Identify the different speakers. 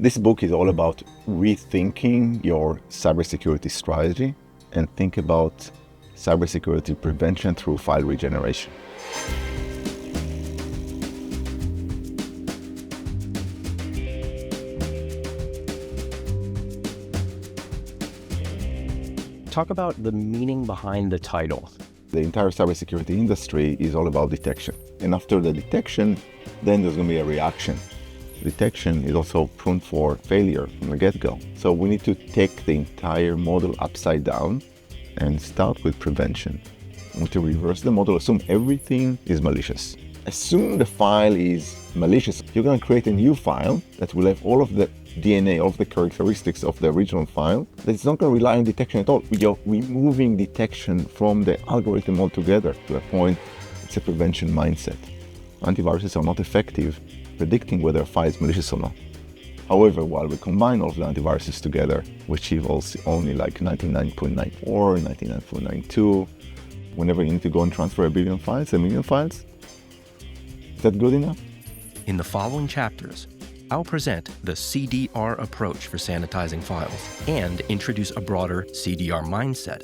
Speaker 1: This book is all about rethinking your cybersecurity strategy and think about cybersecurity prevention through file regeneration.
Speaker 2: Talk about the meaning behind the title.
Speaker 1: The entire cybersecurity industry is all about detection. And after the detection, then there's going to be a reaction. Detection is also prone for failure from the get-go. So we need to take the entire model upside down and start with prevention. We need to reverse the model, assume everything is malicious. Assume the file is malicious. You're going to create a new file that will have all of the DNA, all of the characteristics of the original file. That's not going to rely on detection at all. You're removing detection from the algorithm altogether. To a point, it's a prevention mindset. Antiviruses are not effective predicting whether a file is malicious or not. However, while we combine all of the antiviruses together, we achieve only like 99.94, 99.92. Whenever you need to go and transfer 1 million files, is that good enough?
Speaker 2: In the following chapters, I'll present the CDR approach for sanitizing files and introduce a broader CDR mindset